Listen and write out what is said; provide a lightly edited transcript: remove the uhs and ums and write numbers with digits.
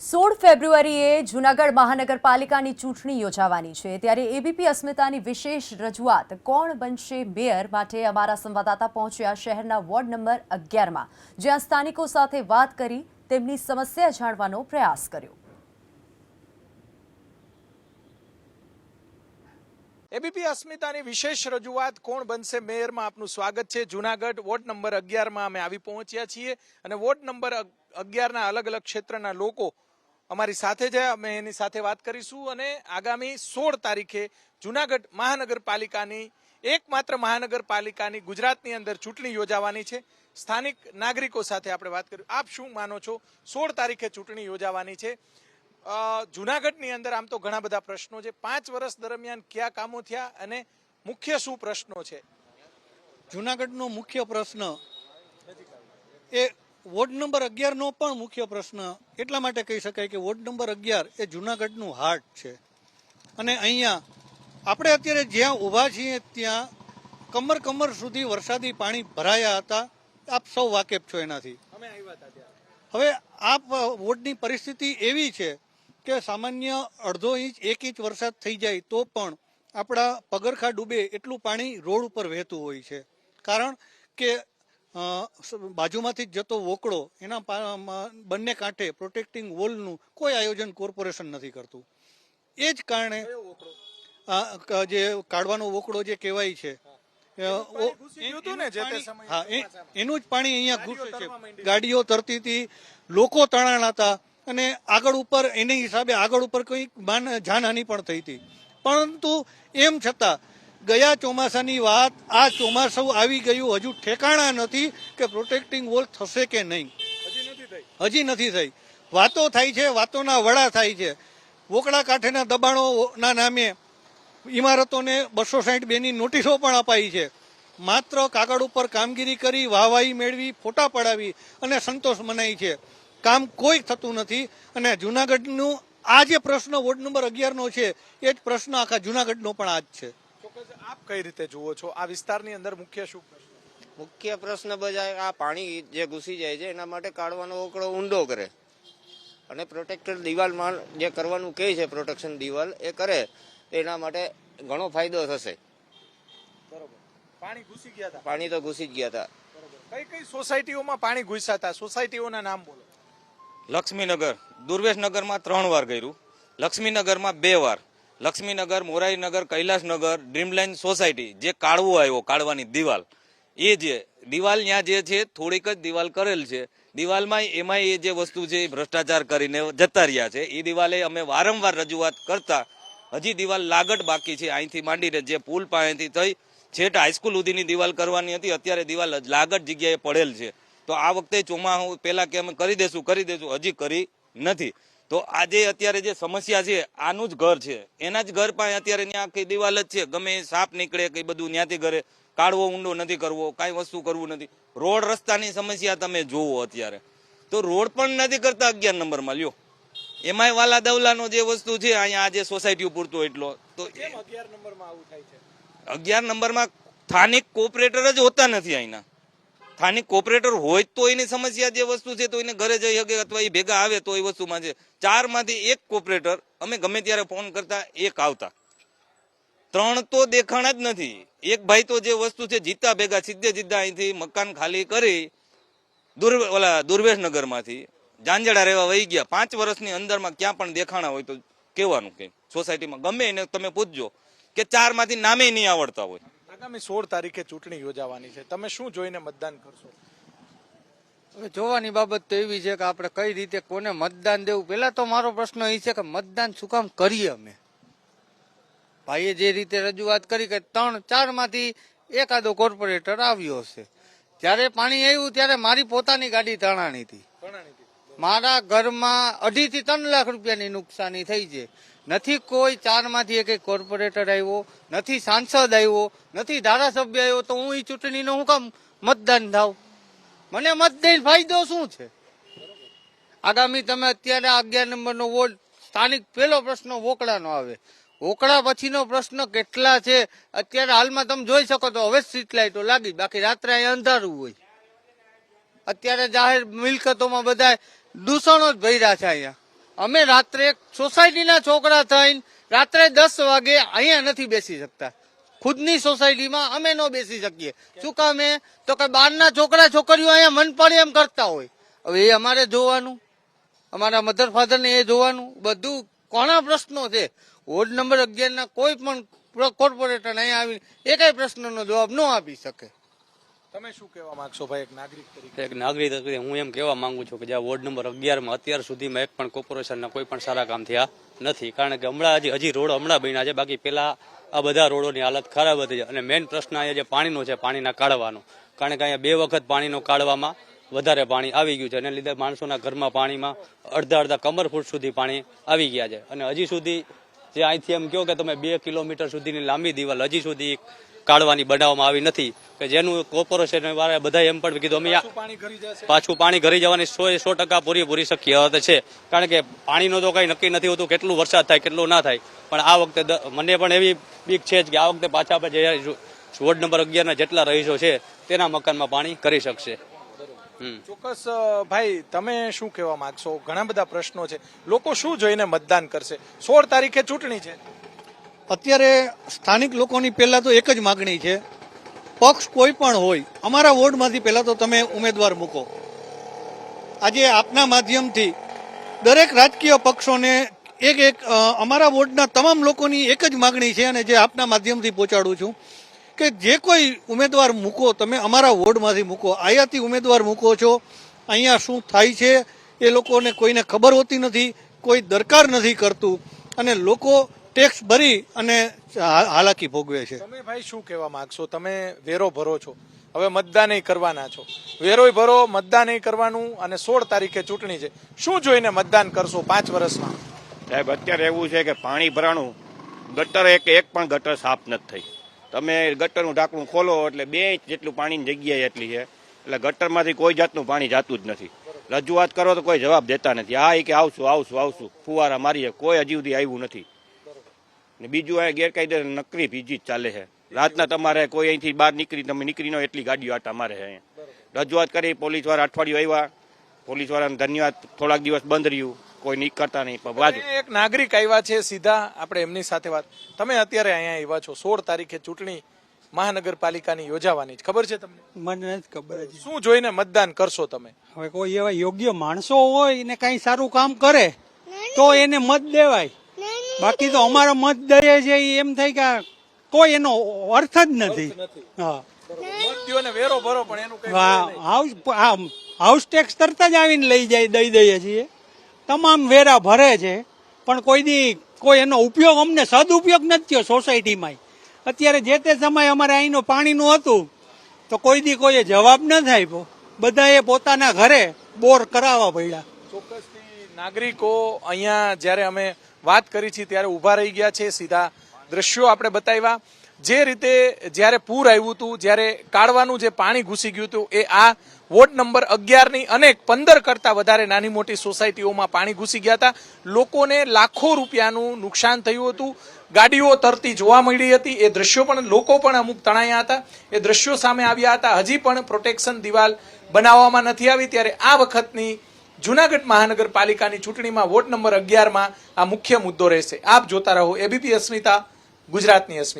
16 ફેબ્રુઆરીએ જૂનાગઢ મહાનગરપાલિકાની ચૂંટણી યોજાવાની છે ત્યારે એબીપી અસ્મિતાની વિશેષ રજૂઆત કોણ બનશે મેયર માટે અમારા સંવાદદાતા પહોંચ્યા શહેરના વોર્ડ નંબર 11માં જ્યાં સ્થાનિકો સાથે વાત કરી તેમની સમસ્યા જાણવાનો પ્રયાસ કર્યો। એબીપી અસ્મિતાની વિશેષ રજૂઆત કોણ બનશે મેયરમાં આપનું સ્વાગત છે। જૂનાગઢ વોર્ડ નંબર 11માં અમે આવી પહોંચ્યા છીએ અને વોર્ડ નંબર 11ના અલગ અલગ ક્ષેત્રના લોકો અમારી સાથે છે। અમે એની સાથે વાત કરીશું અને આગામી 16 તારીખે જૂનાગઢ મહાનગરપાલિકાની એકમાત્ર મહાનગરપાલિકાની ગુજરાતની અંદર ચૂંટણી યોજાવાની છે। સ્થાનિક નાગરિકો સાથે આપણે વાત કરી, આપ શું માનો છો? 16 તારીખે ચૂંટણી યોજાવાની છે। જૂનાગઢની અંદર આમ તો ઘણા બધા પ્રશ્નો છે। 5 વર્ષ દરમિયાન કયા કામો થયા અને મુખ્ય શું પ્રશ્નો છે? જૂનાગઢનો મુખ્ય પ્રશ્ન એ વોર્ડ નંબર 11નો પણ મુખ્ય પ્રશ્ન એટલા માટે કહી શકાય કે વોર્ડ નંબર 11 એ જૂનાગઢનું હાર્ટ છે અને અહીંયા આપણે અત્યારે જ્યાં ઊભા છીએ ત્યાં કમર કમર સુધી વરસાદી પાણી ભરાયા હતા। આપ સૌ વાકેફ છો એનાથી। હવે આ વોર્ડની પરિસ્થિતિ એવી છે કે સામાન્ય અડધો ઇંચ 1 ઇંચ વરસાદ થઈ જાય તો પણ આપણા પગરખા ડૂબે એટલું પાણી રોડ ઉપર વહેતું હોય છે। કારણ કે બાજુમાંથી જ જતો વોકળો એના બંને કાંઠે પ્રોટેક્ટિંગ વોલનું કોઈ આયોજન કોર્પોરેશન નથી કરતું। એ જ કારણે જે કાઢવાનો વોકળો જે કહેવાય છે એનું જ પાણી અહીંયા ઘૂસે છે। ગાડીઓ તરતી હતી, લોકો તણાણા હતા અને આગળ ઉપર એની હિસાબે આગળ ઉપર કોઈ જાનહાનિ પણ થઈ હતી। પરંતુ એમ છતાં ગયા ચોમાસાની વાત આ ચોમાસું આવી ગયું, હજુ ઠેકાણા નથી કે પ્રોટેક્ટિંગ વોલ થશે કે નહીં। હજી નથી થઈ। વાતો થાય છે, વાતોના વડા થાય છે। વોકળા કાંઠેના દબાણોના નામે ઇમારતોને 262ની નોટિસો પણ અપાઈ છે। માત્ર કાગળ ઉપર કામગીરી કરી, વાહવાહી મેળવી, ફોટા પડાવી અને સંતોષ મનાય છે। કામ કોઈ થતું નથી અને જૂનાગઢનું આ જે પ્રશ્ન વોર્ડ નંબર 11નો છે એ જ પ્રશ્ન આખા જૂનાગઢનો પણ આ જ છે। આપ કઈ રીતે જુઓ છો આ વિસ્તારની અંદર મુખ્ય શું પ્રશ્ન? મુખ્ય પ્રશ્ન બજાય આ પાણી જે ઘૂસી જાય છે એના માટે કાઢવાનો ઓકળો ઊંડો કરે અને પ્રોટેક્ટર દિવાલમાં જે કરવાનું કહે છે પ્રોટેક્શન દિવાલ એ કરે તો એના માટે ઘણો ફાયદો થશે। બરોબર। પાણી ઘૂસી ગયા હતા? પાણી તો ઘૂસી જ ગયા હતા। કઈ કઈ સોસાયટીઓમાં પાણી ઘૂસ્યા હતા? સોસાયટીઓના નામ બોલો। લક્ષ્મીનગર, દુર્વેશનગરમાં 3 વાર કર્યું, લક્ષ્મીનગરમાં 2 વાર, લક્ષ્મીનગર, મોરારીનગર, કૈલાસનગર, ડ્રીમલાઇન સોસાયટી જે કાઢવો આવ્યો, કાઢવાની દિવાલ, એ જે દિવાલ ત્યાં જે છે થોડીક જ દિવાલ કરેલ છે। દિવાલમાં એમાં એ જે વસ્તુ છે ભ્રષ્ટાચાર કરીને જતા રહ્યા છે। એ દિવાલે અમે વારંવાર રજૂઆત કરતા હજી દિવાલ લાગટ બાકી છે। અહીંથી માંડીને જે પુલ પાસેથી થઈ છેટ હાઈસ્કૂલ સુધીની દિવાલ કરવાની હતી, અત્યારે દિવાલ લાગટ જગ્યાએ પડેલ છે। તો આ વખતે ચોમાસું પહેલા કે અમે કરી દેશું, હજી કરી નથી। તો આજે અત્યારે જે સમસ્યા છે આનું જ ઘર છે, એના જ ઘર પાસે અત્યારે ત્યાં આખી દિવાલ જ છે। ગમે સાપ નીકળે કે બધું ત્યાંથી ઘરે કાઢવો ઊંડો નથી કરવો, કાંઈ વસ્તુ કરવું નથી। રોડ રસ્તાની સમસ્યા તમે જોવો અત્યારે તો રોડ પણ નથી કરતા 11 નંબરમાં લ્યો। એમાંય વાલા દવલાનો જે વસ્તુ છે અહીંયા આજે સોસાયટીઓ પૂરતો એટલો તો 11 નંબરમાં આવું થાય છે? 11 નંબરમાં સ્થાનિક કોર્પોરેટર જ હોતા નથી। અહીંના સ્થાનિક કોર્પોરેટર હોય તો એની સમસ્યા જે વસ્તુ છે તો એને ઘરે જઈ શકે અથવા એ ભેગા આવે તો એ વસ્તુમાં છે। 4 માંથી 1 કોર્પોરેટર અમે ગમે ત્યારે ફોન કરતા 1 આવતા, 3 તો દેખાણા જ નથી। એક ભાઈ તો જે વસ્તુ છે જીતા ભેગા સીધા અહીંથી મકાન ખાલી કરી દુર્વેશનગરમાંથી જાંજડા રહેવા વહી ગયા। 5 વર્ષની અંદરમાં ક્યાં પણ દેખાણા હોય તો કહેવાનું કે સોસાયટીમાં ગમે એને તમે પૂછજો કે 4 માંથી નામે નહીં આવડતા હોય। આગામી 16 તારીખે ચૂંટણી યોજાવાની છે, તમે શું જોઈને મતદાન કરશો? હવે જોવાની બાબત તો એવી છે કે આપણે કઈ રીતે કોને મતદાન દેવું। પેલા તો મારો પ્રશ્ન એ છે કે મતદાન શું કામ કરીએ અમે? ભાઈએ જે રીતે રજૂઆત કરી કે 3-4 માંથી એકાદો કોર્પોરેટર આવ્યો હશે। જ્યારે પાણી આવ્યું ત્યારે મારી પોતાની ગાડી તણાણી હતી, મારા ઘરમાં 2.5 થી 3 લાખ રૂપિયાની નુકસાની થઈ છે। નથી કોઈ 4 માંથી એક કોર્પોરેટર આવ્યો, નથી સાંસદ આવ્યો, નથી ધારાસભ્ય આવ્યો, તો હું એ ચૂંટણીનો હું કામ મતદાન થાવ? મને મત દઈને ફાયદો શું છે? આગામી તમે અત્યારે 11 નંબરનો વોર્ડ સ્થાનિક પહેલો પ્રશ્ન વોકળાનો આવે, વોકળા પછીનો પ્રશ્ન કેટલા છે અત્યારે હાલમાં તમે જોઈ શકો તો હવે સ્ટ્રીટ લાઇટો લાગી, બાકી રાત્રે અહીંયા અંધારું હોય। અત્યારે જાહેર મિલકતોમાં બધા દૂષણો જ ભર્યા છે અહીંયા। અમે રાત્રે સોસાયટીના છોકરા થઈને રાત્રે 10 વાગે અહીંયા નથી બેસી શકતા. ખુદની સોસાયટીમાં અમે ન બેસી શકીએ. શું કામે? તો કે બહારના છોકરા છોકરીઓ અહીંયા મન પડે એમ કરતા હોય. હવે એ અમારે જોવાનું, અમારા મધર ફાધરને એ જોવાનું. બધું કોના પ્રશ્નો છે? વોર્ડ નંબર 11 ના કોઈ પણ કોર્પોરેટર અહીંયા આવીને એકેય પ્રશ્નનો જવાબ ન આપી શકે. તમે શું કહેવા માંગશો ભાઈ એક નાગરિક તરીકે? એક નાગરિક તરીકે હું એમ કહેવા માંગુ છું કે જ્યાં વોર્ડ નંબર 11માં અત્યાર સુધીમાં એક પણ કોર્પોરેશનના કોઈ પણ સારા કામ થયા નથી. કારણ કે હમણાં હજી રોડ હમણાં બન્યા છે, બાકી પેલા આ બધા રોડોની હાલત ખરાબ હતી છે. અને મેઇન પ્રશ્ન અહીંયા જે પાણીનો છે, પાણીના કાઢવાનો. કારણ કે અહીંયા 2 વખત પાણીનો કાઢવામાં વધારે પાણી આવી ગયું છે. એને લીધે માણસોના ઘરમાં પાણીમાં અડધા કમર ફૂટ સુધી પાણી આવી ગયા છે. અને હજી સુધી જે અહીંથી એમ કહો કે તમે 2 કિલોમીટર સુધીની લાંબી દિવાલ હજી સુધી કાઢવાની બનાવવામાં આવી નથી. કે જેનું કોર્પોરેશન વાળા બધા એમ પણ કીધું અમે પાછું પાણી ઘરી જવાની 100% પૂરી શક્યતા છે. કારણ કે પાણીનો તો કઈ નક્કી નથી હોતું કેટલું વરસાદ થાય કેટલું ના થાય. પણ આ વખતે મને પણ એવી બીક છે જ કે આ વખતે પાછા આપણે જે વોર્ડ નંબર 11 ના જેટલા રહીશો છે તેના મકાનમાં પાણી કરી શકશે. ચોક્કસ ભાઈ, તમે શું કહેવા માંગશો? ઘણા બધા પ્રશ્નો છે, લોકો શું જોઈને મતદાન કરશે? 16 તારીખે ચૂંટણી છે. અત્યારે સ્થાનિક લોકોની પહેલા તો એક જ માગણી છે, પક્ષ કોઈ પણ હોય અમારા વોર્ડમાંથી પહેલા તો તમે ઉમેદવાર મૂકો. આજે આપના માધ્યમથી દરેક રાજકીય પક્ષોને એક અમારા વોર્ડના તમામ લોકોની એક જ માગણી છે અને જે આપના માધ્યમથી પહોંચાડું છું કે જે કોઈ ઉમેદવાર મૂકો તમે અમારા વોર્ડમાંથી મૂકો. અહીંયાથી ઉમેદવાર મૂકો છો, અહીંયા શું થાય છે એ લોકોને કોઈને ખબર હોતી નથી, કોઈ દરકાર નથી કરતું અને લોકો ટેક્સ ભરી અને હાલાકી ભોગવે છે. તમે ભાઈ શું કહેવા માંગશો? તમે વેરો ભરો છો, હવે મતદાન કરવાના છો. વેરોય ભરો, મતદાન કરવાનું અને 16 તારીખે ચૂંટણી છે. શું જોઈને મતદાન કરશો 5 વર્ષમાં? સાહેબ અત્યારે એવું છે કે પાણી ભરાણું, ગટર એક પણ ગટર સાફ નથી થઈ. તમે ગટરનું ઢાંકણું ખોલો એટલે 2 ઇંચ જેટલું પાણીની જગ્યા એટલી છે, એટલે ગટરમાંથી કોઈ જાતનું પાણી જાતું જ નથી. રજૂઆત કરો તો કોઈ જવાબ દેતા નથી. હા એ કે આવશું ફુવારા મારીએ, કોઈ હજી સુધી આવ્યું નથી. ને બીજું આ ગેરકાયદેસર નકરી પીજી જ ચાલે છે. રાતના તમારે કોઈ અહીંથી બહાર તમે નીકળી ન એટલી ગાડીઓ આટા મારે છે અહીંયા. રજૂઆત કરી, પોલીસ વાળા અઠવાડિયું આવ્યા, પોલીસ વાળાને ધન્યવાદ, થોડાક દિવસ બંધ રહ્યું, કોઈ નીકળતા નહીં. એક નાગરિક આવ્યા છે, સીધા આપણે એમની સાથે વાત. તમે અત્યારે અહીંયા આવ્યા છો, 16 તારીખે ચૂંટણી મહાનગરપાલિકાની યોજાવાની છે, ખબર છે તમને? મને નથી ખબર. શું જોઈને મતદાન કરશો તમે? હવે કોઈ એવા યોગ્ય માણસો હોય ને કઈ સારું કામ કરે તો એને મત દેવાય. બાકી તો અમારા મત દઈએ છે એમ થાય કે કોઈ એનો અર્થ જ નથી. હા, વેરો ભરો પણ એનું કઈ હાઉસ ટેક્સ તરત જ આવીને દઈ દઈએ છીએ. તમામ વેરા ભરે છે પણ કોઈ એનો ઉપયોગ અમને સદુપયોગ નથી થયો સોસાયટીમાં. અત્યારે જે તે સમયે અમારે અહીંનું પાણીનું હતું તો કોઈએ જવાબ ન આપ્યો. બધાએ પોતાના ઘરે બોર કરાવવા પડ્યા. ચોક્કસથી નાગરિકો અહીંયા જ્યારે અમે વાત કરી છે ત્યારે ઉભા રહી ગયા છે. સીધા દ્રશ્યો આપણે બતાવ્યા. જે રીતે જ્યારે પૂર આવ્યું હતું, જ્યારે કાળવાનું જે પાણી ઘૂસી ગયું હતું, એ આ વોર્ડ નંબર 11 ની અનેક 15 કરતા વધારે નાની મોટી સોસાયટીઓમાં પાણી ઘૂસી ગયા હતા. લોકોને લાખો રૂપિયાનું નુકસાન થયું હતું. ગાડીઓ તરતી જોવા મળી હતી. એ દ્રશ્યો પણ, લોકો પણ અમુક તણાયા હતા. એ દ્રશ્યો સામે આવ્યા હતા. હજી પણ પ્રોટેક્શન દિવાલ બનાવવામાં નથી આવી. ત્યારે આ વખતની જૂનાગઢ મહાનગરપાલિકાની ચૂંટણીમાં વોર્ડ નંબર 11માં આ મુખ્ય મુદ્દો રહેશે. આપ જોતા રહો એબીપી અસ્મિતા, ગુજરાતની અસ્મિતા.